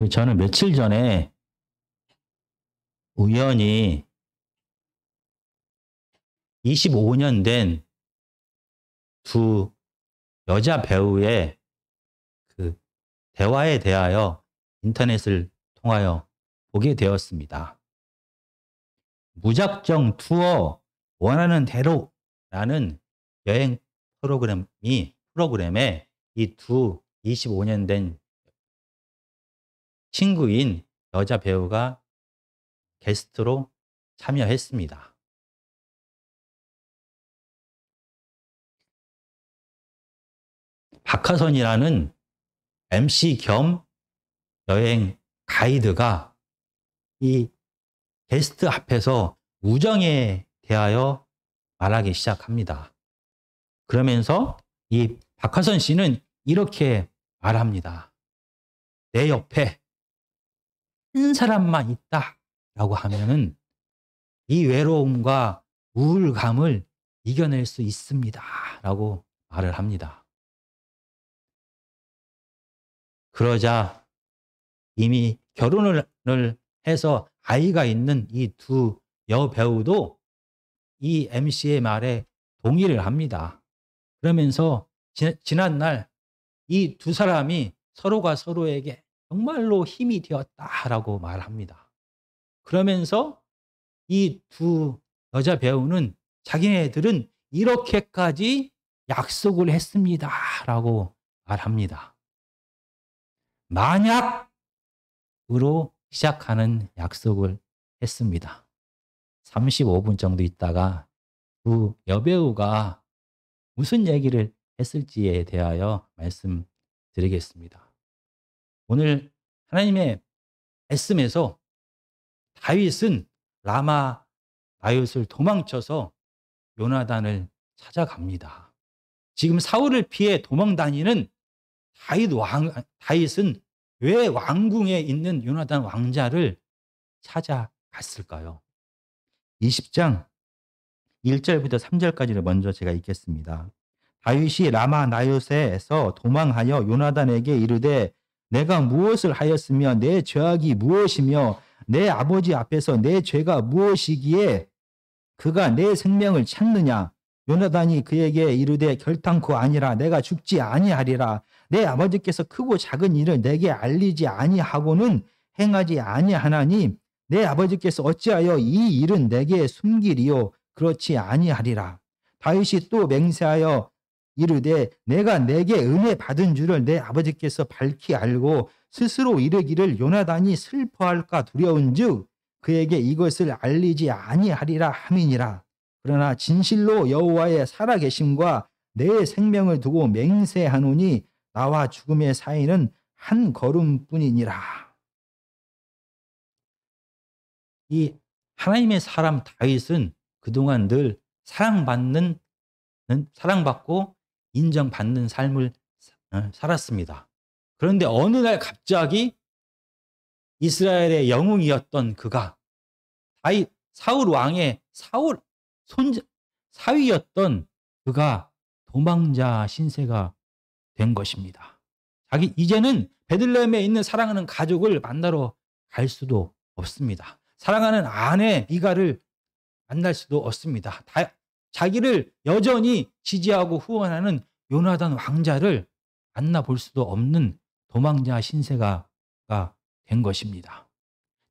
저는 며칠 전에 우연히 25년 된 두 여자 배우의 그 대화에 대하여 인터넷을 통하여 보게 되었습니다. 무작정 투어 원하는 대로라는 여행 프로그램에 이 두 25년 된 친구인 여자 배우가 게스트로 참여했습니다. 박하선이라는 MC 겸 여행 가이드가 이 게스트 앞에서 우정에 대하여 말하기 시작합니다. 그러면서 이 박하선 씨는 이렇게 말합니다. 내 옆에 한 사람만 있다라고 하면은 이 외로움과 우울감을 이겨낼 수 있습니다라고 말을 합니다. 그러자 이미 결혼을 해서 아이가 있는 이 두 여배우도 이 MC의 말에 동의를 합니다. 그러면서 지난날 이 두 사람이 서로가 서로에게 정말로 힘이 되었다라고 말합니다. 그러면서 이 두 여자 배우는 자기네들은 이렇게까지 약속을 했습니다라고 말합니다. 만약으로 시작하는 약속을 했습니다. 35분 정도 있다가 두 여배우가 무슨 얘기를 했을지에 대하여 말씀드리겠습니다. 오늘 하나님의 말씀에서 다윗은 라마 나옳을 도망쳐서 요나단을 찾아갑니다. 지금 사울을 피해 도망다니는 다윗은 왜 왕궁에 있는 요나단 왕자를 찾아갔을까요? 20장 1절부터 3절까지를 먼저 제가 읽겠습니다. 다윗이 라마 나옳에서 도망하여 요나단에게 이르되 내가 무엇을 하였으며 내 죄악이 무엇이며 내 아버지 앞에서 내 죄가 무엇이기에 그가 내 생명을 찾느냐. 요나단이 그에게 이르되 결탄코 아니라 내가 죽지 아니하리라. 내 아버지께서 크고 작은 일을 내게 알리지 아니하고는 행하지 아니하나니 내 아버지께서 어찌하여 이 일은 내게 숨기리요. 그렇지 아니하리라. 다윗이 또 맹세하여 이르되 내가 내게 은혜 받은 줄을 내 아버지께서 밝히 알고 스스로 이르기를 요나단이 슬퍼할까 두려운즉 그에게 이것을 알리지 아니하리라 함이니라. 그러나 진실로 여호와의 살아계심과 내 생명을 두고 맹세하노니 나와 죽음의 사이는 한 걸음뿐이니라. 이 하나님의 사람 다윗은 그동안 늘 사랑받고 인정받는 삶을 살았습니다. 그런데 어느 날 갑자기 이스라엘의 영웅이었던 그가 사울 왕의 사위였던 그가 도망자 신세가 된 것입니다. 이제는 베들레헴에 있는 사랑하는 가족을 만나러 갈 수도 없습니다. 사랑하는 아내 미갈을 만날 수도 없습니다. 자기를 여전히 지지하고 후원하는 요나단 왕자를 만나볼 수도 없는 도망자 신세가 된 것입니다.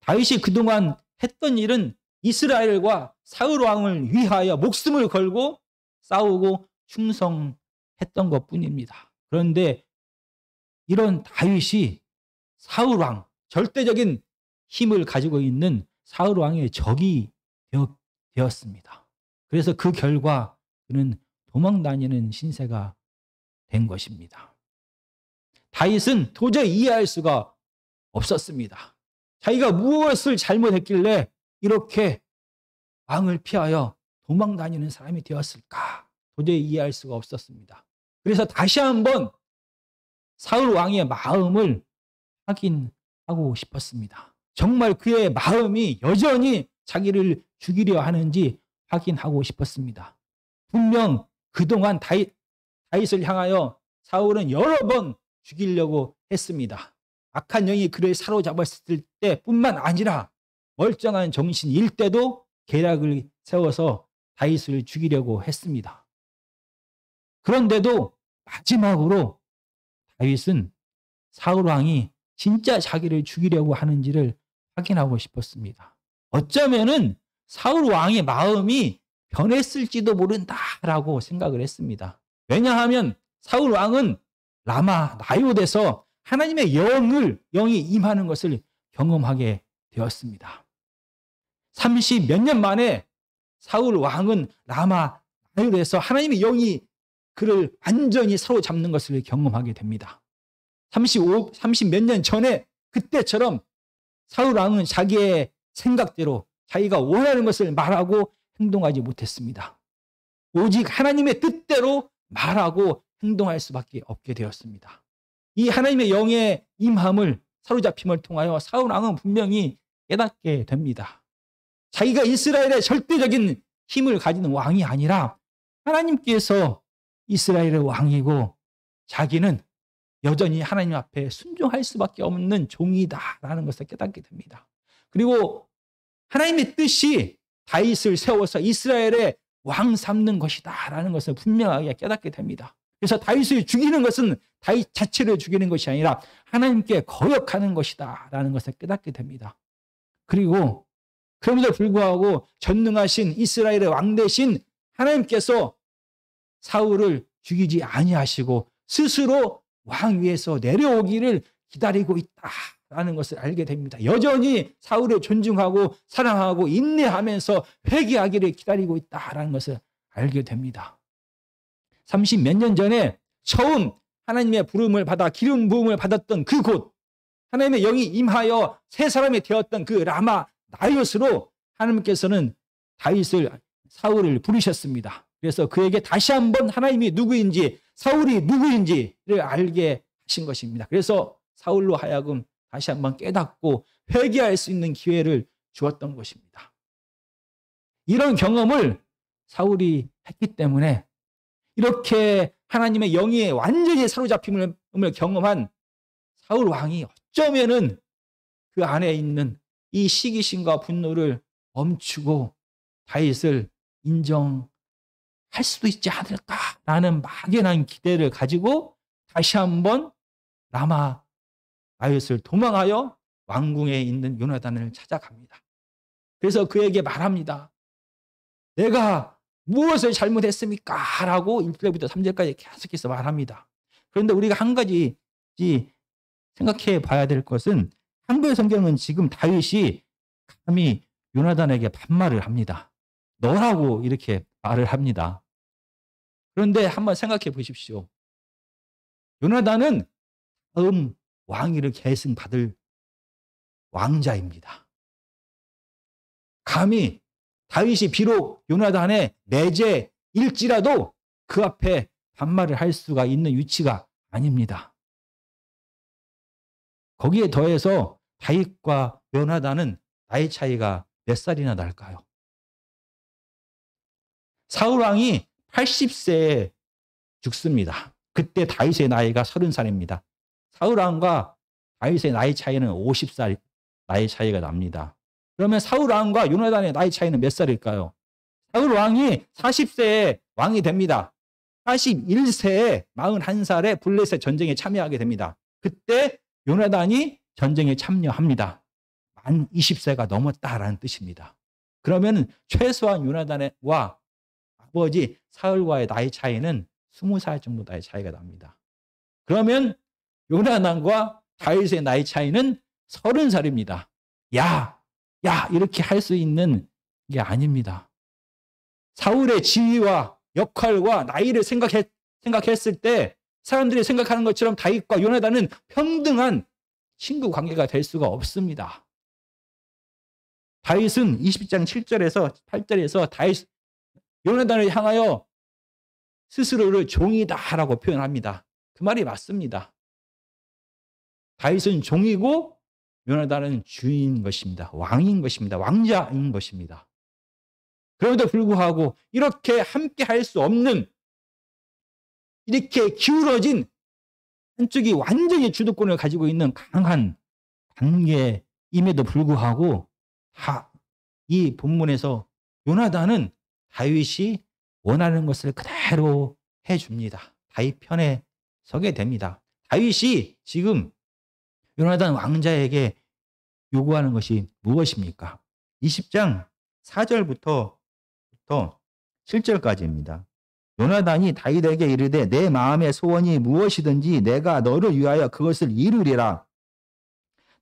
다윗이 그동안 했던 일은 이스라엘과 사울 왕을 위하여 목숨을 걸고 싸우고 충성했던 것뿐입니다. 그런데 이런 다윗이 사울 왕, 절대적인 힘을 가지고 있는 사울 왕의 적이 되었습니다. 그래서 그 결과 그는 도망다니는 신세가 된 것입니다. 다윗은 도저히 이해할 수가 없었습니다. 자기가 무엇을 잘못했길래 이렇게 왕을 피하여 도망다니는 사람이 되었을까? 도저히 이해할 수가 없었습니다. 그래서 다시 한번 사울 왕의 마음을 확인하고 싶었습니다. 정말 그의 마음이 여전히 자기를 죽이려 하는지 확인하고 싶었습니다. 분명 그동안 다윗을 향하여 사울은 여러 번 죽이려고 했습니다. 악한 영이 그를 사로잡았을 때뿐만 아니라 멀쩡한 정신일 때도 계략을 세워서 다윗을 죽이려고 했습니다. 그런데도 마지막으로 다윗은 사울 왕이 진짜 자기를 죽이려고 하는지를 확인하고 싶었습니다. 어쩌면은 사울 왕의 마음이 변했을지도 모른다라고 생각을 했습니다. 왜냐하면 사울 왕은 라마 나요대에서 하나님의 영이 임하는 것을 경험하게 되었습니다. 30 몇 년 만에 사울 왕은 라마 나요대에서 하나님의 영이 그를 완전히 사로잡는 것을 경험하게 됩니다. 30 몇 년 전에 그때처럼 사울 왕은 자기의 생각대로 자기가 원하는 것을 말하고 행동하지 못했습니다. 오직 하나님의 뜻대로 말하고 행동할 수밖에 없게 되었습니다. 이 하나님의 영의 임함을 사로잡힘을 통하여 사울 왕은 분명히 깨닫게 됩니다. 자기가 이스라엘의 절대적인 힘을 가지는 왕이 아니라 하나님께서 이스라엘의 왕이고 자기는 여전히 하나님 앞에 순종할 수밖에 없는 종이다라는 것을 깨닫게 됩니다. 그리고 하나님의 뜻이 다윗을 세워서 이스라엘의 왕 삼는 것이다라는 것을 분명하게 깨닫게 됩니다. 그래서 다윗을 죽이는 것은 다윗 자체를 죽이는 것이 아니라 하나님께 거역하는 것이다라는 것을 깨닫게 됩니다. 그리고 그럼에도 불구하고 전능하신 이스라엘의 왕 대신 하나님께서 사울을 죽이지 아니하시고 스스로 왕 위에서 내려오기를 기다리고 있다라는 것을 알게 됩니다. 여전히 사울을 존중하고 사랑하고 인내하면서 회개하기를 기다리고 있다라는 것을 알게 됩니다. 30 몇 년 전에 처음 하나님의 부름을 받아 기름 부음을 받았던 그곳, 하나님의 영이 임하여 새 사람이 되었던 그 라마 나요스로 하나님께서는 사울을 부르셨습니다. 그래서 그에게 다시 한번 하나님이 누구인지, 사울이 누구인지를 알게 하신 것입니다. 그래서 사울로 하여금 다시 한번 깨닫고 회개할 수 있는 기회를 주었던 것입니다. 이런 경험을 사울이 했기 때문에 이렇게 하나님의 영이 완전히 사로잡힘을 경험한 사울 왕이 어쩌면은 그 안에 있는 이 시기심과 분노를 멈추고 다윗을 인정할 수도 있지 않을까라는 막연한 기대를 가지고 다시 한번 라마 나윗을 도망하여 왕궁에 있는 요나단을 찾아갑니다. 그래서 그에게 말합니다. 내가 무엇을 잘못했습니까? 라고 1절부터 3절까지 계속해서 말합니다. 그런데 우리가 한 가지 생각해 봐야 될 것은 한글 성경은 지금 다윗이 감히 요나단에게 반말을 합니다. 너라고 이렇게 말을 합니다. 그런데 한번 생각해 보십시오. 요나단은 다음 왕위를 계승받을 왕자입니다. 감히 다윗이 비록 요나단의 내제일지라도 그 앞에 반말을 할 수가 있는 위치가 아닙니다. 거기에 더해서 다윗과 요나단은 나이 차이가 몇 살이나 날까요? 사울 왕이 80세에 죽습니다. 그때 다윗의 나이가 30살입니다. 사울 왕과 다윗의 나이 차이는 50살 나이 차이가 납니다. 그러면 사울 왕과 요나단의 나이 차이는 몇 살일까요? 사울 왕이 40세에 왕이 됩니다. 41세에 41살에 블레셋 전쟁에 참여하게 됩니다. 그때 요나단이 전쟁에 참여합니다. 만 20세가 넘었다라는 뜻입니다. 그러면 최소한 요나단과 아버지 사울과의 나이 차이는 20살 정도 나이 차이가 납니다. 그러면 요나단과 다윗의 나이 차이는 30살입니다. 야 이렇게 할 수 있는 게 아닙니다. 사울의 지위와 역할과 나이를 생각했을 때 사람들이 생각하는 것처럼 다윗과 요나단은 평등한 친구 관계가 될 수가 없습니다. 다윗은 20장 7절에서 8절에서 요나단을 향하여 스스로를 종이다라고 표현합니다. 그 말이 맞습니다. 다윗은 종이고 요나단은 주인인 것입니다. 왕인 것입니다. 왕자인 것입니다. 그럼에도 불구하고 이렇게 함께 할 수 없는, 이렇게 기울어진 한쪽이 완전히 주도권을 가지고 있는 강한 관계임에도 불구하고 다 이 본문에서 요나단은 다윗이 원하는 것을 그대로 해 줍니다. 다윗 편에 서게 됩니다. 다윗이 지금 요나단 왕자에게 요구하는 것이 무엇입니까? 20장 4절부터 7절까지입니다. 요나단이 다윗에게 이르되 내 마음의 소원이 무엇이든지 내가 너를 위하여 그것을 이루리라.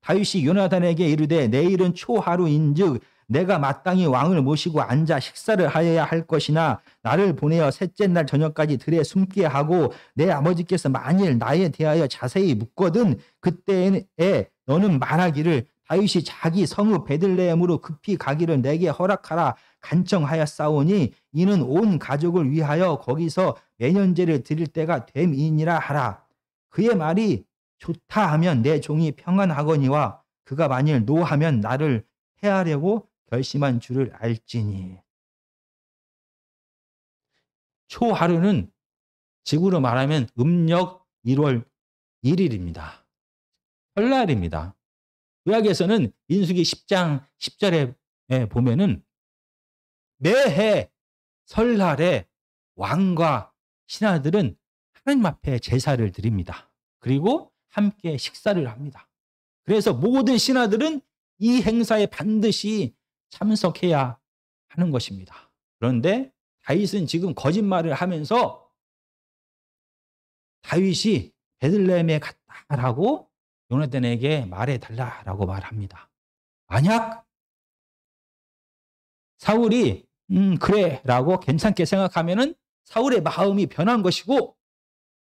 다윗이 요나단에게 이르되 내일은 초하루인즉 내가 마땅히 왕을 모시고 앉아 식사를 하여야 할 것이나 나를 보내어 셋째 날 저녁까지 들에 숨게 하고 내 아버지께서 만일 나에 대하여 자세히 묻거든 그때에 너는 말하기를 다윗이 자기 성읍 베들레헴으로 급히 가기를 내게 허락하라 간청하였사오니 이는 온 가족을 위하여 거기서 매년제를 드릴 때가 됨이니라 하라. 그의 말이 좋다 하면 내 종이 평안하거니와 그가 만일 노하면 나를 해하려고 결심한 줄을 알지니. 초하루는 지구로 말하면 음력 1월 1일입니다. 설날입니다. 구약에서는 민수기 10장 10절에 보면은 매해 설날에 왕과 신하들은 하나님 앞에 제사를 드립니다. 그리고 함께 식사를 합니다. 그래서 모든 신하들은 이 행사에 반드시 참석해야 하는 것입니다. 그런데 다윗은 지금 거짓말을 하면서 다윗이 베들레헴에 갔다라고 요나단에게 말해달라라고 말합니다. 만약 사울이 그래 라고 괜찮게 생각하면은 사울의 마음이 변한 것이고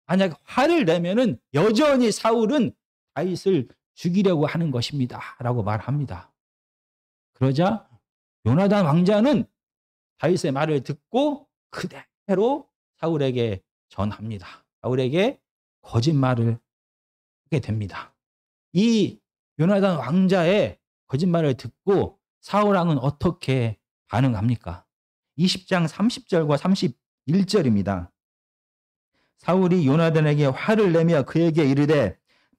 만약 화를 내면은 여전히 사울은 다윗을 죽이려고 하는 것입니다 라고 말합니다. 그러자 요나단 왕자는 다윗의 말을 듣고 그대로 사울에게 전합니다. 사울에게 거짓말을 하게 됩니다. 이 요나단 왕자의 거짓말을 듣고 사울 왕은 어떻게 반응합니까? 20장 30절과 31절입니다. 사울이 요나단에게 화를 내며 그에게 이르되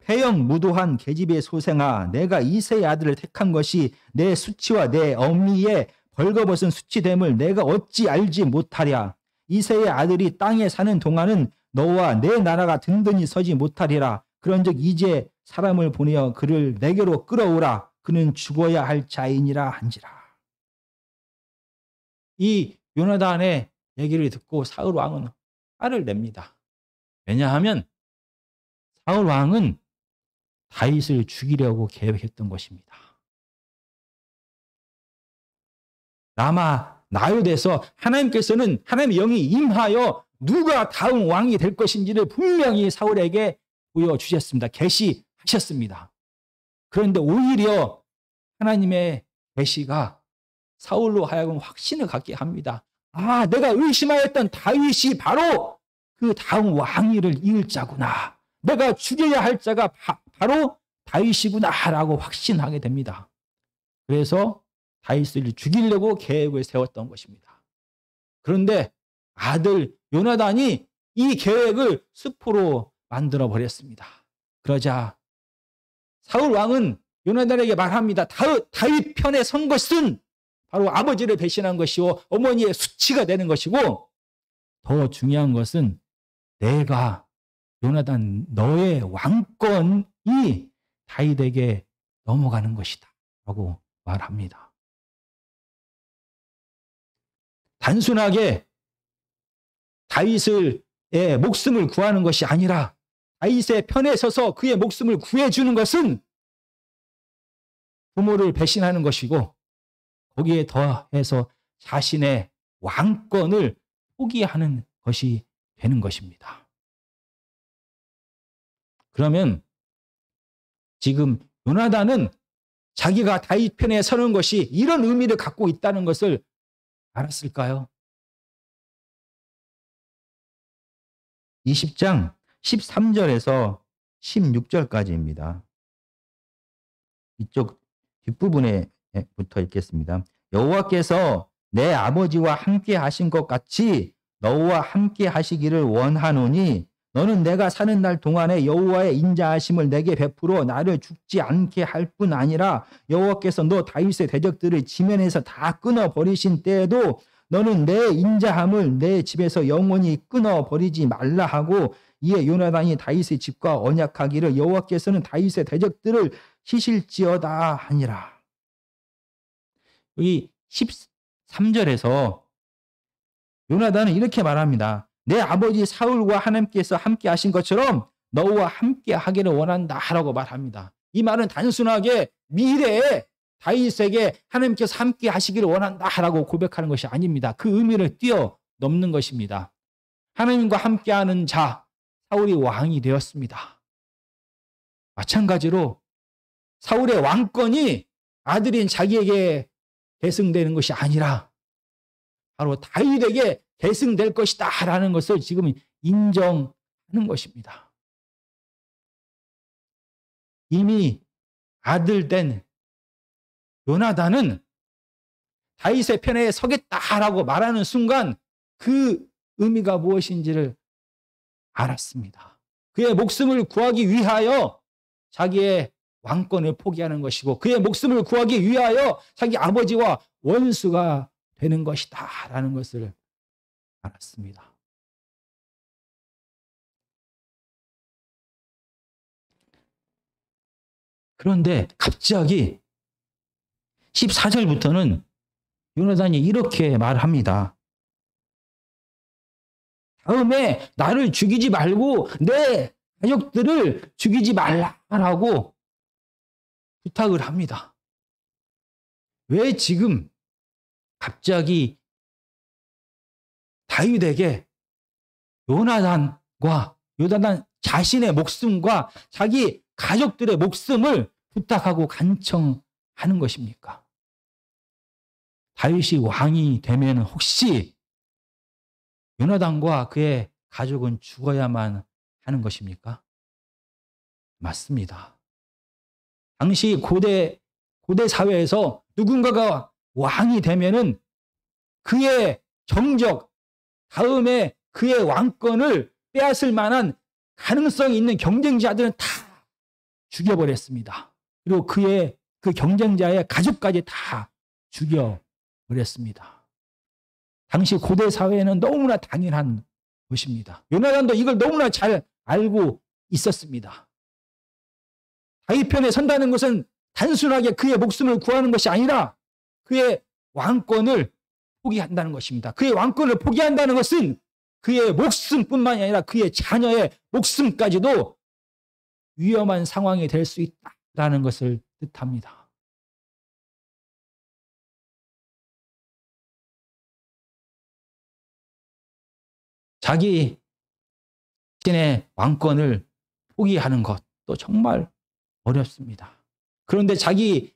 폐영무도한 계집의 소생아 내가 이새의 아들을 택한 것이 내 수치와 내 어미의 벌거벗은 수치됨을 내가 어찌 알지 못하랴. 이새의 아들이 땅에 사는 동안은 너와 내 나라가 든든히 서지 못하리라. 그런즉 이제 사람을 보내어 그를 내게로 끌어오라. 그는 죽어야 할 자이니라 한지라. 이 요나단의 얘기를 듣고 사울 왕은 화를 냅니다. 왜냐하면 사울 왕은 다윗을 죽이려고 계획했던 것입니다. 라마 나요대에서 하나님께서는 하나님의 영이 임하여 누가 다음 왕이 될 것인지를 분명히 사울에게 보여주셨습니다. 계시하셨습니다. 그런데 오히려 하나님의 계시가 사울로 하여금 확신을 갖게 합니다. 아, 내가 의심하였던 다윗이 바로 그 다음 왕위를 이을 자구나. 내가 죽여야 할 자가 바로 다윗이구나라고 확신하게 됩니다. 그래서 다윗을 죽이려고 계획을 세웠던 것입니다. 그런데 아들 요나단이 이 계획을 수포로 만들어 버렸습니다. 그러자 사울 왕은 요나단에게 말합니다. 다윗 편에 선 것은 바로 아버지를 배신한 것이요 어머니의 수치가 되는 것이고 더 중요한 것은 내가 요나단 너의 왕권이 다윗에게 넘어가는 것이다 라고 말합니다. 단순하게 다윗의 목숨을 구하는 것이 아니라 다윗의 편에 서서 그의 목숨을 구해주는 것은 부모를 배신하는 것이고 거기에 더해서 자신의 왕권을 포기하는 것이 되는 것입니다. 그러면 지금 요나단은 자기가 다윗 편에 서는 것이 이런 의미를 갖고 있다는 것을 알았을까요? 20장 13절에서 16절까지입니다. 이쪽 뒷부분에부터 읽겠습니다. 여호와께서 내 아버지와 함께 하신 것 같이 너와 함께 하시기를 원하노니 너는 내가 사는 날 동안에 여호와의 인자하심을 내게 베풀어 나를 죽지 않게 할 뿐 아니라 여호와께서 너 다윗의 대적들을 지면에서 다 끊어 버리신 때에도 너는 내 인자함을 내 집에서 영원히 끊어 버리지 말라 하고 이에 요나단이 다윗의 집과 언약하기를 여호와께서는 다윗의 대적들을 치실지어다 하니라. 여기 13절에서 요나단은 이렇게 말합니다. 내 아버지 사울과 하나님께서 함께 하신 것처럼 너와 함께 하기를 원한다 라고 말합니다. 이 말은 단순하게 미래에 다윗에게 하나님께서 함께 하시기를 원한다 라고 고백하는 것이 아닙니다. 그 의미를 뛰어넘는 것입니다. 하나님과 함께하는 자 사울이 왕이 되었습니다. 마찬가지로 사울의 왕권이 아들인 자기에게 계승되는 것이 아니라 바로 다윗에게 계승될 것이다 라는 것을 지금 인정하는 것입니다. 이미 아들 된 요나단은 다윗의 편에 서겠다라고 말하는 순간 그 의미가 무엇인지를 알았습니다. 그의 목숨을 구하기 위하여 자기의 왕권을 포기하는 것이고 그의 목숨을 구하기 위하여 자기 아버지와 원수가 되는 것이다 라는 것을 알았습니다. 그런데 갑자기 14절부터는 요나단이 이렇게 말합니다. 다음에 나를 죽이지 말고 내 가족들을 죽이지 말라라고 부탁을 합니다. 왜 지금 갑자기 다윗에게 요나단 자신의 목숨과 자기 가족들의 목숨을 부탁하고 간청하는 것입니까? 다윗이 왕이 되면 혹시 요나단과 그의 가족은 죽어야만 하는 것입니까? 맞습니다. 당시 고대 사회에서 누군가가 왕이 되면은 그의 정적, 다음에 그의 왕권을 빼앗을 만한 가능성이 있는 경쟁자들은 다 죽여버렸습니다. 그리고 그 경쟁자의 가족까지 다 죽여버렸습니다. 당시 고대 사회에는 너무나 당연한 것입니다. 요나단도 이걸 너무나 잘 알고 있었습니다. 다윗 편에 선다는 것은 단순하게 그의 목숨을 구하는 것이 아니라 그의 왕권을 포기한다는 것입니다. 그의 왕권을 포기한다는 것은 그의 목숨뿐만이 아니라 그의 자녀의 목숨까지도 위험한 상황이 될 수 있다는 것을 뜻합니다. 자기 자신의 왕권을 포기하는 것도 정말 어렵습니다. 그런데 자기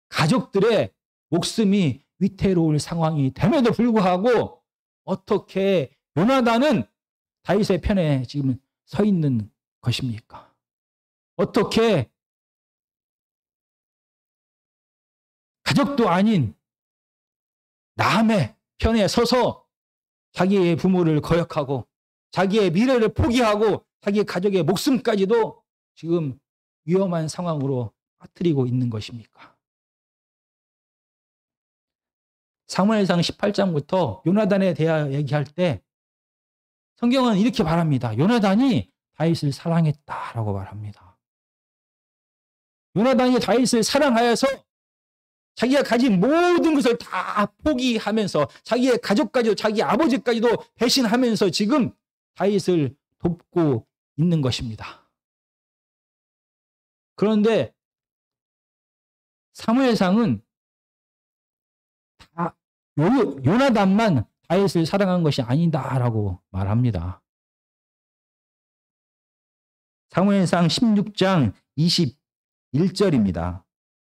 가족들의 목숨이 위태로울 상황이 됨에도 불구하고 어떻게 요나단은 다윗의 편에 지금 서 있는 것입니까? 어떻게 가족도 아닌 남의 편에 서서 자기의 부모를 거역하고 자기의 미래를 포기하고 자기 가족의 목숨까지도 지금 위험한 상황으로 빠뜨리고 있는 것입니까? 사무엘상 18장부터 요나단에 대하여 얘기할 때 성경은 이렇게 말합니다. 요나단이 다윗을 사랑했다라고 말합니다. 요나단이 다윗을 사랑하여서 자기가 가진 모든 것을 다 포기하면서 자기의 가족까지도 자기 아버지까지도 배신하면서 지금 다윗을 돕고 있는 것입니다. 그런데 사무엘상은 다 요나단만 다윗을 사랑한 것이 아니다라고 말합니다. 사무엘상 16장 21절입니다.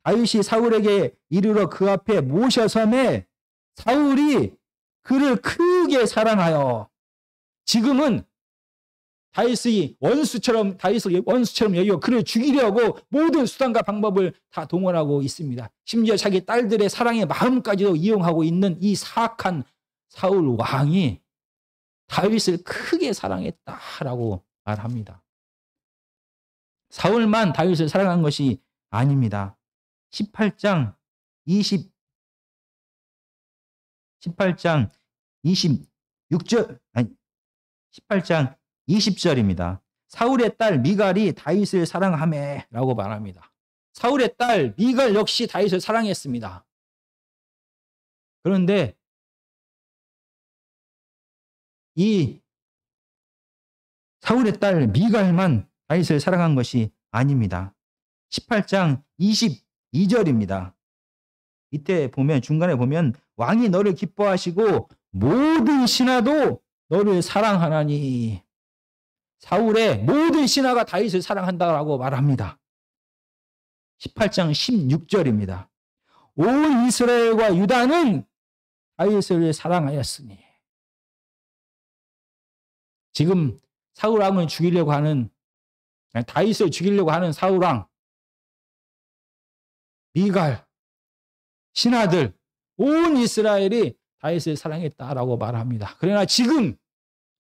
다윗이 사울에게 이르러 그 앞에 모셔섬에 사울이 그를 크게 사랑하여 지금은 다윗을 원수처럼 여기고 그를 죽이려고 모든 수단과 방법을 다 동원하고 있습니다. 심지어 자기 딸들의 사랑의 마음까지도 이용하고 있는 이 사악한 사울 왕이 다윗을 크게 사랑했다라고 말합니다. 사울만 다윗을 사랑한 것이 아닙니다. 18장 26절, 아니, 18장 20절입니다. 사울의 딸 미갈이 다윗을 사랑하매라고 말합니다. 사울의 딸 미갈 역시 다윗을 사랑했습니다. 그런데 이 사울의 딸 미갈만 다윗을 사랑한 것이 아닙니다. 18장 22절입니다. 이때 보면, 중간에 보면, 왕이 너를 기뻐하시고 모든 신하도 너를 사랑하나니. 사울의 모든 신하가 다윗을 사랑한다라고 말합니다. 18장 16절입니다. 온 이스라엘과 유다는 다윗을 사랑하였으니. 지금 사울 왕을 죽이려고 하는, 다윗을 죽이려고 하는 사울 왕, 미갈, 신하들, 온 이스라엘이 다윗을 사랑했다라고 말합니다. 그러나 지금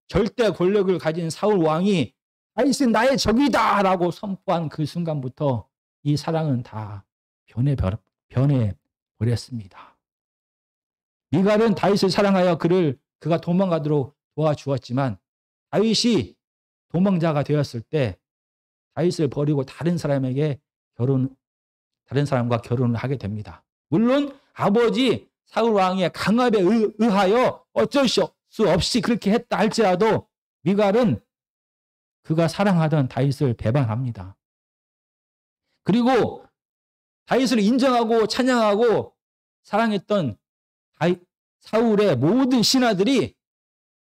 절대 권력을 가진 사울 왕이 다윗은 나의 적이다라고 선포한 그 순간부터 이 사랑은 다 변해버렸습니다. 미갈은 다윗을 사랑하여 그가 도망가도록 도와주었지만, 다윗이 도망자가 되었을 때 다윗을 버리고 다른 사람과 결혼을 하게 됩니다. 물론 아버지 사울 왕의 강압에 의하여 어쩔 수 없이 그렇게 했다 할지라도 미갈은 그가 사랑하던 다윗을 배반합니다. 그리고 다윗을 인정하고 찬양하고 사랑했던 사울의 모든 신하들이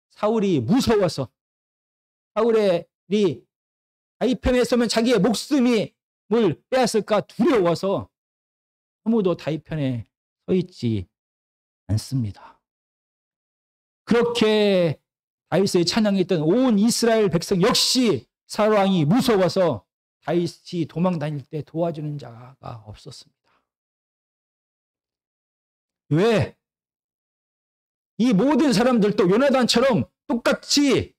사울이 무서워서, 사울이 다윗 편에 서면 자기의 목숨을 빼앗을까 두려워서 아무도 다윗 편에 서 있지 않습니다. 그렇게 다윗을 찬양했던 온 이스라엘 백성 역시 사울 왕이 무서워서 다윗이 도망 다닐 때 도와주는 자가 없었습니다. 왜? 이 모든 사람들도 요나단처럼 똑같이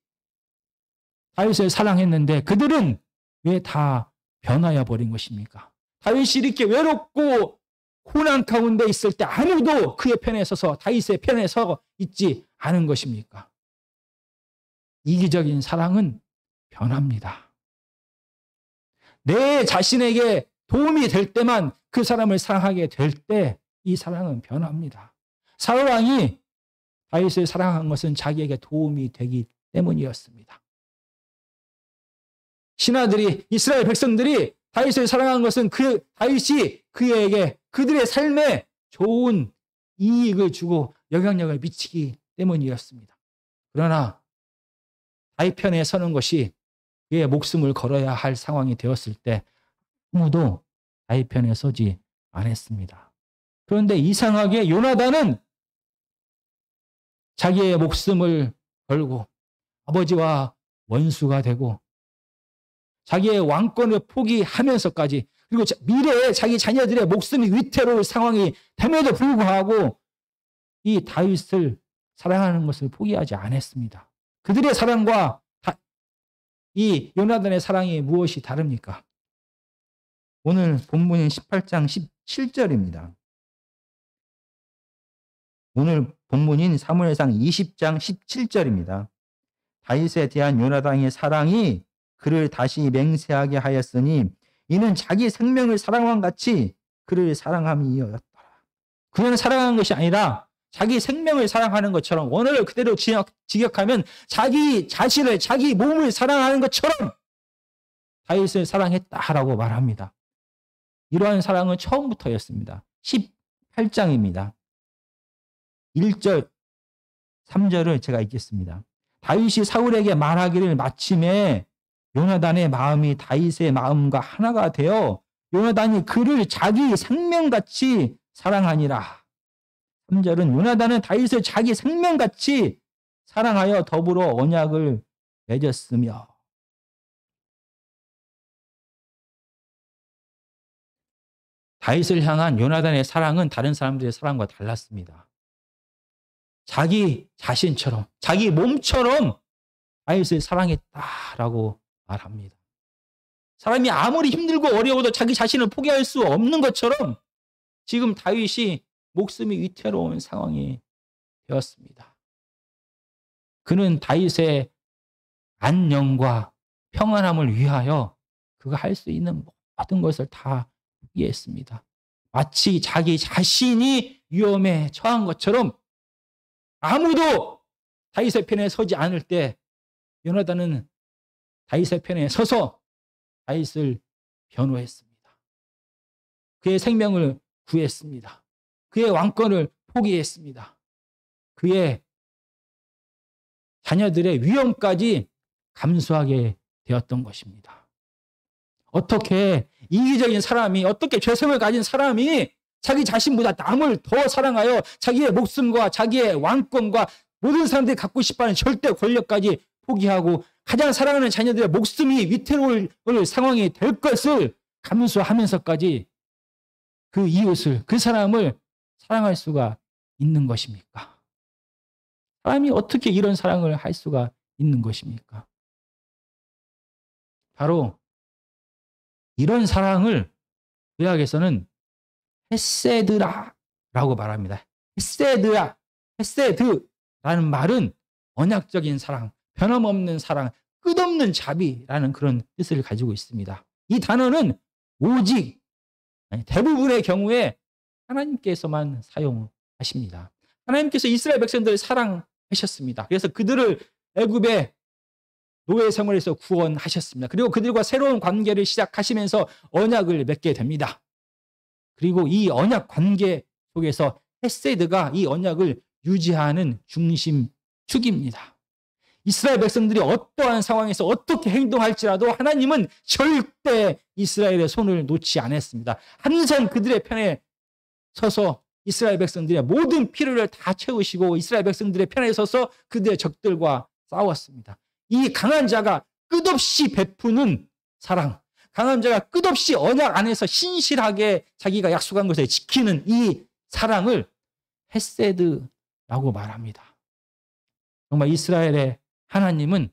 다윗을 사랑했는데 그들은 왜 다 변하여 버린 것입니까? 다윗이 이렇게 외롭고 고난 가운데 있을 때 아무도 그의 편에 서서 다윗의 편에 서 있지 않은 것입니까? 이기적인 사랑은 변합니다. 내 자신에게 도움이 될 때만 그 사람을 사랑하게 될 때 이 사랑은 변합니다. 사울 왕이 다윗을 사랑한 것은 자기에게 도움이 되기 때문이었습니다. 신하들이, 이스라엘 백성들이 다윗을 사랑한 것은 다윗이 그에게 그들의 삶에 좋은 이익을 주고 영향력을 미치기 때문이었습니다. 그러나 다윗 편에 서는 것이 그의 목숨을 걸어야 할 상황이 되었을 때 아무도 다윗 편에 서지 않았습니다. 그런데 이상하게 요나단은 자기의 목숨을 걸고 아버지와 원수가 되고 자기의 왕권을 포기하면서까지, 그리고 미래에 자기 자녀들의 목숨이 위태로울 상황이 됨에도 불구하고 이 다윗을 사랑하는 것을 포기하지 않았습니다. 그들의 사랑과 이 요나단의 사랑이 무엇이 다릅니까? 오늘 본문인 18장 17절입니다. 오늘 본문인 사무엘상 20장 17절입니다. 다윗에 대한 요나단의 사랑이 그를 다시 맹세하게 하였으니 이는 자기 생명을 사랑한 같이 그를 사랑함이었다. 그는 사랑한 것이 아니라 자기 생명을 사랑하는 것처럼, 원어를 그대로 직역하면 자기 자신을, 자기 몸을 사랑하는 것처럼 다윗을 사랑했다라고 말합니다. 이러한 사랑은 처음부터였습니다. 18장입니다. 1절, 3절을 제가 읽겠습니다. 다윗이 사울에게 말하기를 마침에 요나단의 마음이 다윗의 마음과 하나가 되어 요나단이 그를 자기 생명같이 사랑하니라. 3절은 요나단은 다윗을 자기 생명같이 사랑하여 더불어 언약을 맺었으며. 다윗을 향한 요나단의 사랑은 다른 사람들의 사랑과 달랐습니다. 자기 자신처럼, 자기 몸처럼 다윗을 사랑했다라고 말합니다. 사람이 아무리 힘들고 어려워도 자기 자신을 포기할 수 없는 것처럼 지금 다윗이 목숨이 위태로운 상황이 되었습니다. 그는 다윗의 안녕과 평안함을 위하여 그가 할 수 있는 모든 것을 다 포기했습니다. 마치 자기 자신이 위험에 처한 것처럼 아무도 다윗의 편에 서지 않을 때 요나단은 다윗의 편에 서서 다윗을 변호했습니다. 그의 생명을 구했습니다. 그의 왕권을 포기했습니다. 그의 자녀들의 위험까지 감수하게 되었던 것입니다. 어떻게 이기적인 사람이, 어떻게 죄성을 가진 사람이 자기 자신보다 남을 더 사랑하여 자기의 목숨과 자기의 왕권과 모든 사람들이 갖고 싶어하는 절대 권력까지 포기하고 가장 사랑하는 자녀들의 목숨이 위태로울 상황이 될 것을 감수하면서까지 그 이웃을, 그 사람을 사랑할 수가 있는 것입니까? 사람이 어떻게 이런 사랑을 할 수가 있는 것입니까? 바로 이런 사랑을 구약에서는 헤세드라라고 말합니다. 헤세드라는 말은 언약적인 사랑, 변함없는 사랑, 끝없는 자비라는 그런 뜻을 가지고 있습니다. 이 단어는 오직 대부분의 경우에 하나님께서만 사용하십니다. 하나님께서 이스라엘 백성들을 사랑하셨습니다. 그래서 그들을 애굽의 노예 생활에서 구원하셨습니다. 그리고 그들과 새로운 관계를 시작하시면서 언약을 맺게 됩니다. 그리고 이 언약 관계 속에서 헤세드가 이 언약을 유지하는 중심축입니다. 이스라엘 백성들이 어떠한 상황에서 어떻게 행동할지라도 하나님은 절대 이스라엘의 손을 놓지 않았습니다. 항상 그들의 편에 서서 이스라엘 백성들의 모든 필요를 다 채우시고 이스라엘 백성들의 편에 서서 그들의 적들과 싸웠습니다. 이 강한 자가 끝없이 베푸는 사랑, 강한 자가 끝없이 언약 안에서 신실하게 자기가 약속한 것을 지키는 이 사랑을 헤세드라고 말합니다. 정말 이스라엘의 하나님은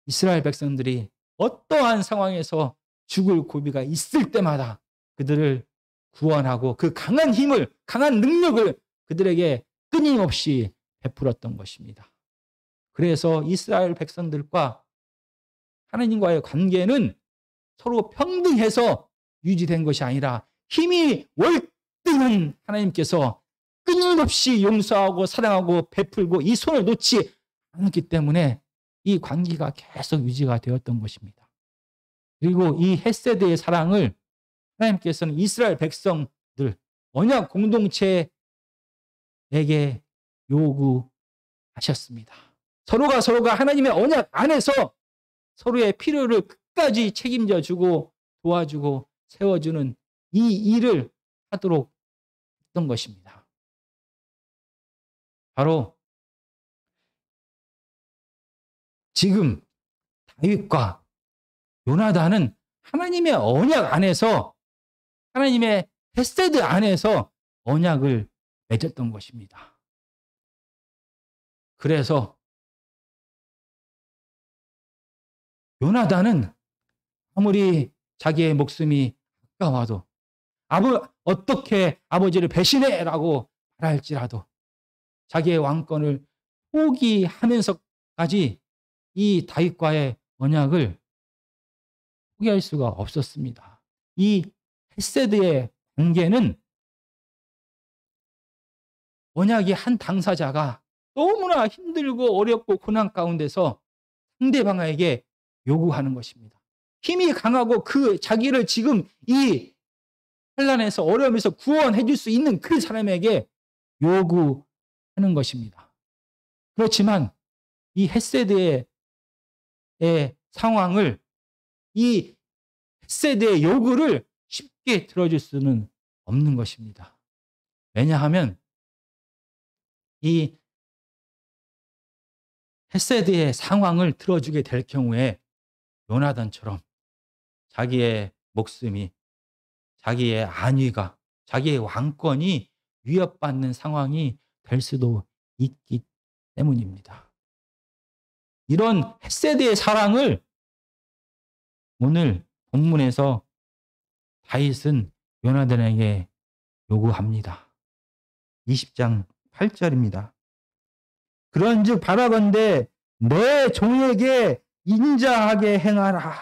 이스라엘 백성들이 어떠한 상황에서 죽을 고비가 있을 때마다 그들을 구원하고 그 강한 힘을, 강한 능력을 그들에게 끊임없이 베풀었던 것입니다. 그래서 이스라엘 백성들과 하나님과의 관계는 서로 평등해서 유지된 것이 아니라 힘이 월등한 하나님께서 끊임없이 용서하고 사랑하고 베풀고 이 손을 놓지 않았기 때문에 이 관계가 계속 유지가 되었던 것입니다. 그리고 이 헤세드의 사랑을 하나님께서는 이스라엘 백성들, 언약 공동체에게 요구하셨습니다. 서로가 하나님의 언약 안에서 서로의 필요를 끝까지 책임져 주고 도와주고 세워주는 이 일을 하도록 했던 것입니다. 바로 지금 다윗과 요나단은 하나님의 언약 안에서, 하나님의 헤세드 안에서 언약을 맺었던 것입니다. 그래서 요나단은 아무리 자기의 목숨이 아까워도 어떻게 아버지를 배신해라고 말할지라도 자기의 왕권을 포기하면서까지 이 다윗과의 언약을 포기할 수가 없었습니다. 이 헤세드의 관계는 언약이 한 당사자가 너무나 힘들고 어렵고 고난 가운데서 상대방에게 요구하는 것입니다. 힘이 강하고 그 자기를 지금 이 환난에서 어려움에서 구원해 줄 수 있는 그 사람에게 요구하는 것입니다. 그렇지만 이 헤세드의 상황을, 이 헤세드의 요구를 쉽게 들어줄 수는 없는 것입니다. 왜냐하면 이 헤세드의 상황을 들어주게 될 경우에 요나단처럼 자기의 목숨이, 자기의 안위가, 자기의 왕권이 위협받는 상황이 될 수도 있기 때문입니다. 이런 헤세드의 사랑을 오늘 본문에서 다윗은 요나단에게 요구합니다. 20장 8절입니다. 그런즉 바라건대 내 종에게 인자하게 행하라.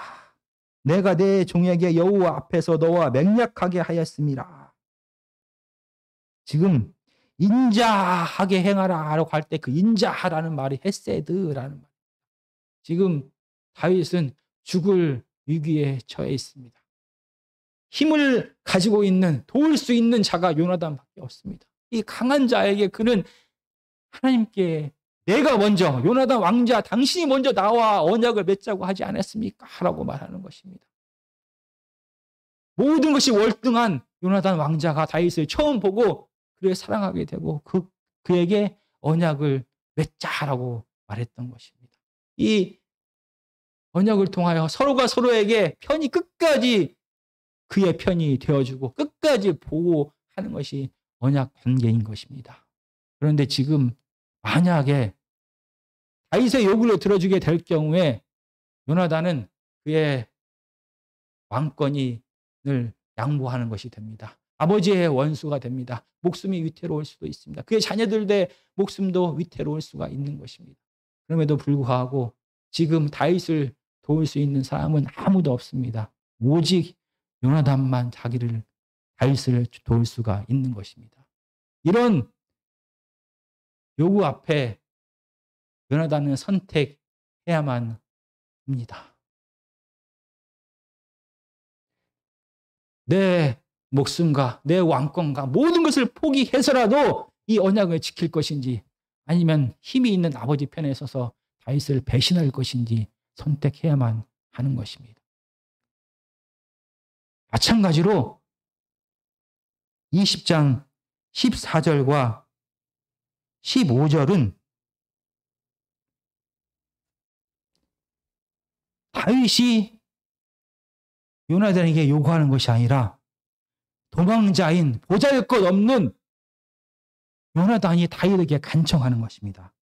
내가 내 종에게 여호와 앞에서 너와 맹약하게 하였음이라. 지금 인자하게 행하라라고 할 때 그 인자하라는 말이 헤세드라는 말. 지금 다윗은 죽을 위기에 처해 있습니다. 힘을 가지고 있는 도울 수 있는 자가 요나단밖에 없습니다. 이 강한 자에게 그는 하나님께 내가 먼저 요나단 왕자 당신이 먼저 나와 언약을 맺자고 하지 않았습니까? 라고 말하는 것입니다. 모든 것이 월등한 요나단 왕자가 다윗을 처음 보고 그를 사랑하게 되고 그에게 언약을 맺자라고 말했던 것입니다. 이 언약을 통하여 서로가 서로에게 편이 끝까지 그의 편이 되어주고 끝까지 보호하는 것이 언약 관계인 것입니다. 그런데 지금 만약에 다윗의 요구를 들어주게 될 경우에 요나단은 그의 왕권을 양보하는 것이 됩니다. 아버지의 원수가 됩니다. 목숨이 위태로울 수도 있습니다. 그의 자녀들의 목숨도 위태로울 수가 있는 것입니다. 그럼에도 불구하고 지금 다윗을 도울 수 있는 사람은 아무도 없습니다. 오직 요나단만 다윗을 도울 수가 있는 것입니다. 이런 요구 앞에 요나단은 선택해야만 합니다. 내 목숨과 내 왕권과 모든 것을 포기해서라도 이 언약을 지킬 것인지 아니면 힘이 있는 아버지 편에 서서 다윗을 배신할 것인지 선택해야만 하는 것입니다. 마찬가지로 20장 14절과 15절은 다윗이 요나단에게 요구하는 것이 아니라 도망자인 보잘것없는 요나단이 다윗에게 간청하는 것입니다.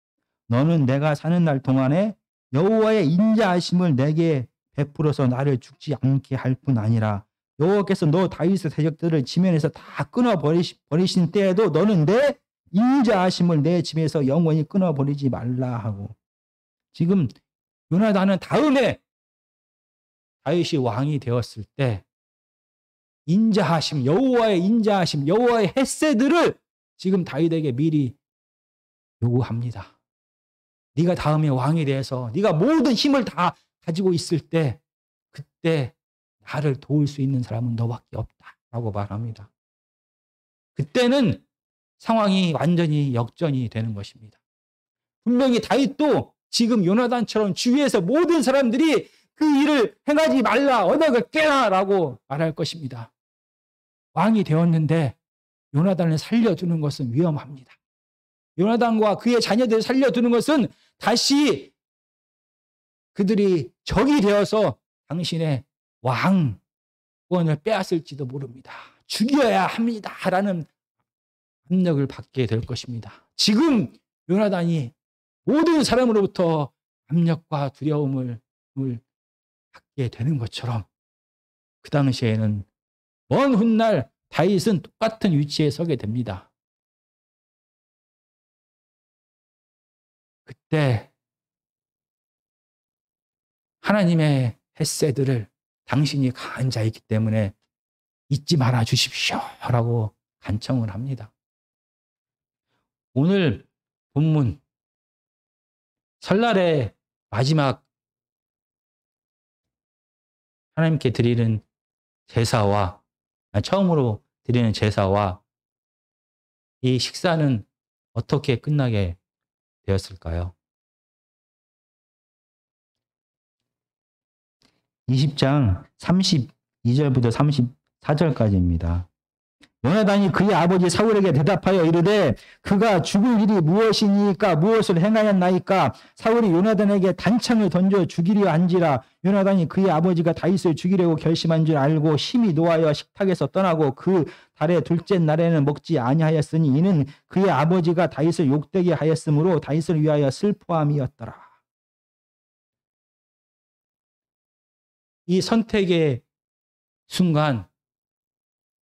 너는 내가 사는 날 동안에 여호와의 인자하심을 내게 베풀어서 나를 죽지 않게 할 뿐 아니라 여호와께서 너 다윗의 대적들을 지면에서 다 끊어버리신 때에도 너는 내 인자하심을 내 집에서 영원히 끊어버리지 말라 하고, 지금 요나단은 다음에 다윗이 왕이 되었을 때 인자하심, 여호와의 인자하심, 여호와의 헤세드를 지금 다윗에게 미리 요구합니다. 네가 다음에 왕이 돼서 네가 모든 힘을 다 가지고 있을 때 그때 나를 도울 수 있는 사람은 너밖에 없다라고 말합니다. 그때는 상황이 완전히 역전이 되는 것입니다. 분명히 다윗도 지금 요나단처럼 주위에서 모든 사람들이 그 일을 행하지 말라, 언약을 깨라라고 말할 것입니다. 왕이 되었는데 요나단을 살려두는 것은 위험합니다. 요나단과 그의 자녀들을 살려두는 것은 다시 그들이 적이 되어서 당신의 왕권을 빼앗을지도 모릅니다. 죽여야 합니다라는 압력을 받게 될 것입니다. 지금 요나단이 모든 사람으로부터 압력과 두려움을 받게 되는 것처럼 그 당시에는 먼 훗날 다윗은 똑같은 위치에 서게 됩니다. 그때 하나님의 헤세드를 당신이 강한 자이기 때문에 잊지 말아 주십시오라고 간청을 합니다. 오늘 본문 설날의 마지막 하나님께 드리는 제사와 처음으로 드리는 제사와 이 식사는 어떻게 끝나게 되었을까요? 20장 32절부터 34절까지입니다. 요나단이 그의 아버지 사울에게 대답하여 이르되 그가 죽을 일이 무엇이니까 무엇을 행하였나이까. 사울이 요나단에게 단창을 던져 죽이려 한지라. 요나단이 그의 아버지가 다윗을 죽이려고 결심한 줄 알고 심히 노하여 식탁에서 떠나고 그 달의 둘째 날에는 먹지 아니하였으니 이는 그의 아버지가 다윗을 욕되게 하였으므로 다윗을 위하여 슬퍼함이었더라. 이 선택의 순간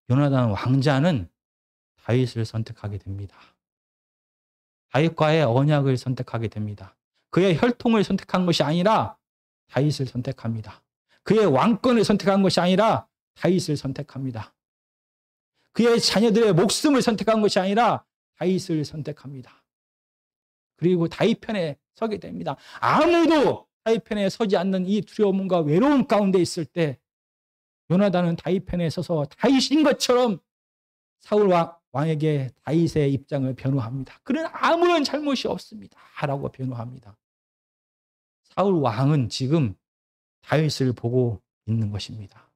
요나단 왕자는 다윗을 선택하게 됩니다. 다윗과의 언약을 선택하게 됩니다. 그의 혈통을 선택한 것이 아니라 다윗을 선택합니다. 그의 왕권을 선택한 것이 아니라 다윗을 선택합니다. 그의 자녀들의 목숨을 선택한 것이 아니라 다윗을 선택합니다. 그리고 다윗 편에 서게 됩니다. 아무도 다윗 편에 서지 않는 이 두려움과 외로움 가운데 있을 때 요나단은 다윗 편에 서서 다윗인 것처럼 사울 왕에게 다윗의 입장을 변호합니다. 그는 아무런 잘못이 없습니다. 라고 변호합니다. 사울 왕은 지금 다윗을 보고 있는 것입니다.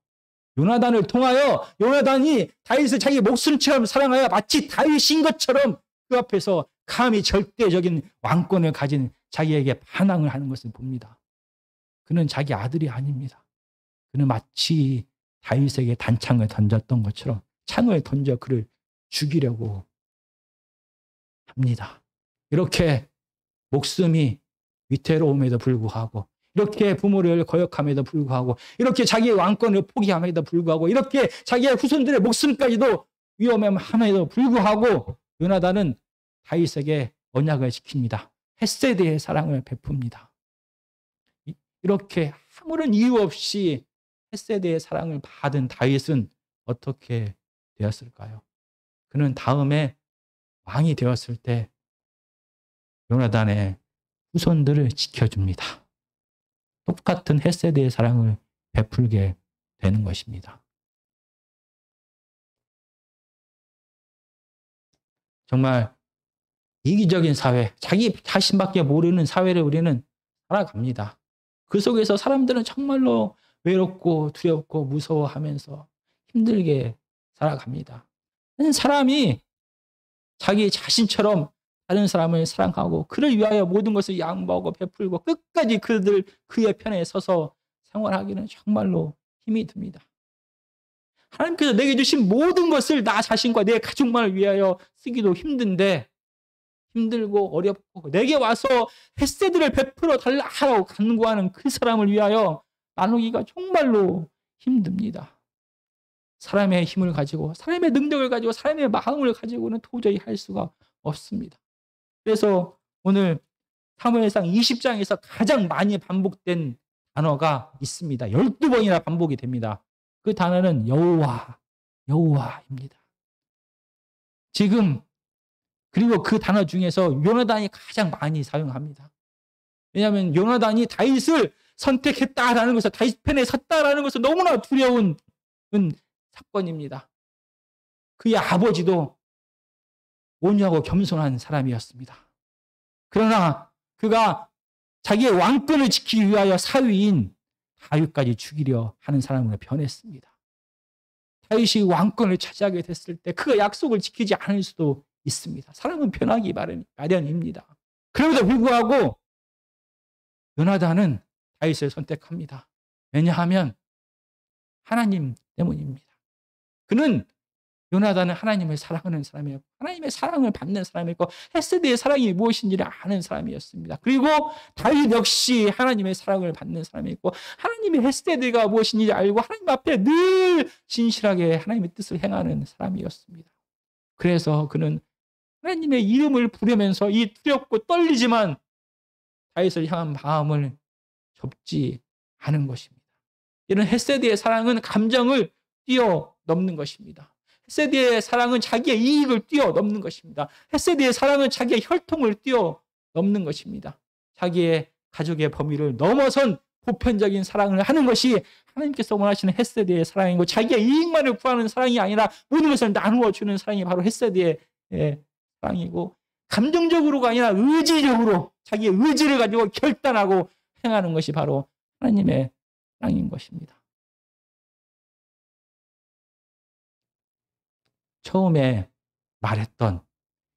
요나단을 통하여 요나단이 다윗을 자기 목숨처럼 사랑하여 마치 다윗인 것처럼 그 앞에서 감히 절대적인 왕권을 가진 자기에게 반항을 하는 것을 봅니다. 그는 자기 아들이 아닙니다. 그는 마치 다윗에게 단창을 던졌던 것처럼 창을 던져 그를 죽이려고 합니다. 이렇게 목숨이 위태로움에도 불구하고, 이렇게 부모를 거역함에도 불구하고, 이렇게 자기의 왕권을 포기함에도 불구하고, 이렇게 자기의 후손들의 목숨까지도 위험함에도 불구하고 요나단은 다윗에게 언약을 지킵니다. 헷세대의 사랑을 베풉니다. 이렇게 아무런 이유 없이 헷세대의 사랑을 받은 다윗은 어떻게 되었을까요? 그는 다음에 왕이 되었을 때 요나단의 후손들을 지켜줍니다. 똑같은 헷세대의 사랑을 베풀게 되는 것입니다. 정말 이기적인 사회, 자기 자신밖에 모르는 사회를 우리는 살아갑니다. 그 속에서 사람들은 정말로 외롭고 두렵고 무서워하면서 힘들게 살아갑니다. 사람이 자기 자신처럼 다른 사람을 사랑하고 그를 위하여 모든 것을 양보하고 베풀고 끝까지 그의 편에 서서 생활하기는 정말로 힘이 듭니다. 하나님께서 내게 주신 모든 것을 나 자신과 내 가족만을 위하여 쓰기도 힘든데, 힘들고 어렵고 내게 와서 헷세들을 베풀어 달라고 간구하는 그 사람을 위하여 나누기가 정말로 힘듭니다. 사람의 힘을 가지고, 사람의 능력을 가지고, 사람의 마음을 가지고는 도저히 할 수가 없습니다. 그래서 오늘 사무엘상 20장에서 가장 많이 반복된 단어가 있습니다. 12번이나 반복이 됩니다. 그 단어는 여호와, 여호와입니다. 지금 그리고 그 단어 중에서 요나단이 가장 많이 사용합니다. 왜냐하면 요나단이 다윗을 선택했다라는 것을, 다윗 편에 섰다라는 것은 너무나 두려운 사건입니다. 그의 아버지도 온유하고 겸손한 사람이었습니다. 그러나 그가 자기의 왕권을 지키기 위하여 사위인 다윗까지 죽이려 하는 사람으로 변했습니다. 다윗이 왕권을 차지하게 됐을 때 그 약속을 지키지 않을 수도 있습니다. 사람은 변하기 마련입니다. 그럼에도 불구하고 요나단은 다윗을 선택합니다. 왜냐하면 하나님 때문입니다. 요나단은 하나님을 사랑하는 사람이었고, 하나님의 사랑을 받는 사람이었고, 헷세대의 사랑이 무엇인지를 아는 사람이었습니다. 그리고 다윗 역시 하나님의 사랑을 받는 사람이었고, 하나님의 헷세대가 무엇인지 알고 하나님 앞에 늘 진실하게 하나님의 뜻을 행하는 사람이었습니다. 그래서 그는 하나님의 이름을 부르면서 이 두렵고 떨리지만 다윗을 향한 마음을 접지 않은 것입니다. 이런 헷세대의 사랑은 감정을 뛰어넘는 것입니다. 헷세대의 사랑은 자기의 이익을 뛰어넘는 것입니다. 헷세대의 사랑은 자기의 혈통을 뛰어넘는 것입니다. 자기의 가족의 범위를 넘어선 보편적인 사랑을 하는 것이 하나님께서 원하시는 헷세대의 사랑이고, 자기의 이익만을 구하는 사랑이 아니라 모든 것을 나누어 주는 사랑이 바로 헷세대의 사랑이고, 감정적으로가 아니라 의지적으로 자기의 의지를 가지고 결단하고 행하는 것이 바로 하나님의 사랑인 것입니다. 처음에 말했던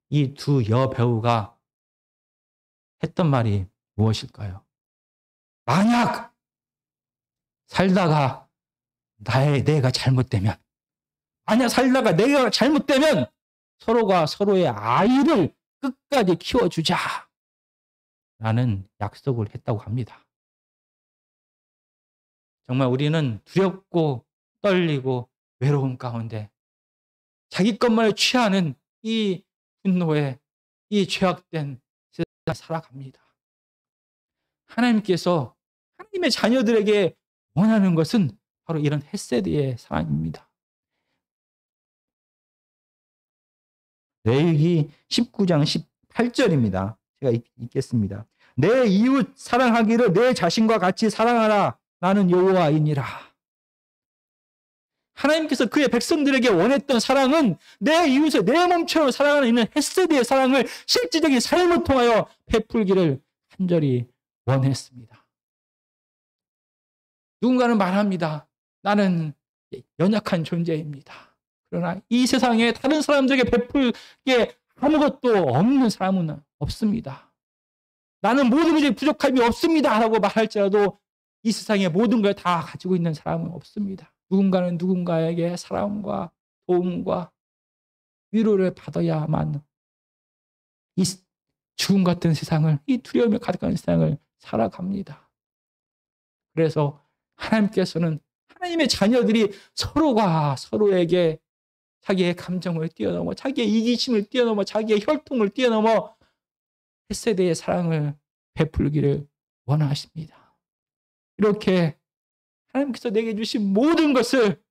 이 두 여배우가 했던 말이 무엇일까요? 만약 살다가 내가 잘못되면, 만약 살다가 내가 잘못되면 서로가 서로의 아이를 끝까지 키워주자 라는 약속을 했다고 합니다. 정말 우리는 두렵고 떨리고 외로움 가운데 자기 것만을 취하는 이 분노에 이 죄악된 세상에 살아갑니다. 하나님께서 하나님의 자녀들에게 원하는 것은 바로 이런 헤세드의 사랑입니다. 레위기 19장 18절입니다. 제가 읽겠습니다. 내 이웃 사랑하기를 내 자신과 같이 사랑하라. 나는 여호와이니라. 하나님께서 그의 백성들에게 원했던 사랑은 내 이웃을 내 몸처럼 사랑하는 이는 헤세드의 사랑을 실질적인 삶을 통하여 베풀기를 간절히 원했습니다. 누군가는 말합니다. 나는 연약한 존재입니다. 그러나 이 세상에 다른 사람들에게 베풀 게 아무것도 없는 사람은 없습니다. 나는 모든 것이 부족함이 없습니다. 라고 말할지라도 이 세상에 모든 걸 다 가지고 있는 사람은 없습니다. 누군가는 누군가에게 사랑과 도움과 위로를 받아야만 이 죽음 같은 세상을, 이 두려움에 가득한 세상을 살아갑니다. 그래서 하나님께서는 하나님의 자녀들이 서로가 서로에게 자기의 감정을 뛰어넘어, 자기의 이기심을 뛰어넘어, 자기의 혈통을 뛰어넘어 헤세드의 사랑을 베풀기를 원하십니다. 이렇게 하나님께서 내게 주신 모든 것을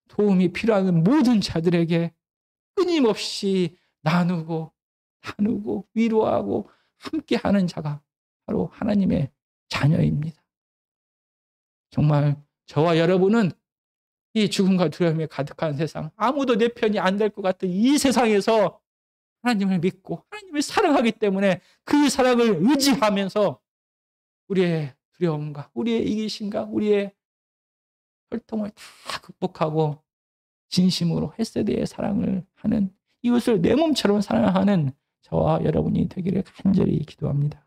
도움이 필요한 모든 자들에게 끊임없이 나누고 위로하고 함께하는 자가 바로 하나님의 자녀입니다. 정말 저와 여러분은 이 죽음과 두려움에 가득한 세상, 아무도 내 편이 안 될 것 같은 이 세상에서 하나님을 믿고 하나님을 사랑하기 때문에 그 사랑을 의지하면서 우리의 두려움과 우리의 이기심과 우리의 혈통을 다 극복하고 진심으로 헤세드의 사랑을 하는, 이웃을 내 몸처럼 사랑하는 저와 여러분이 되기를 간절히 기도합니다.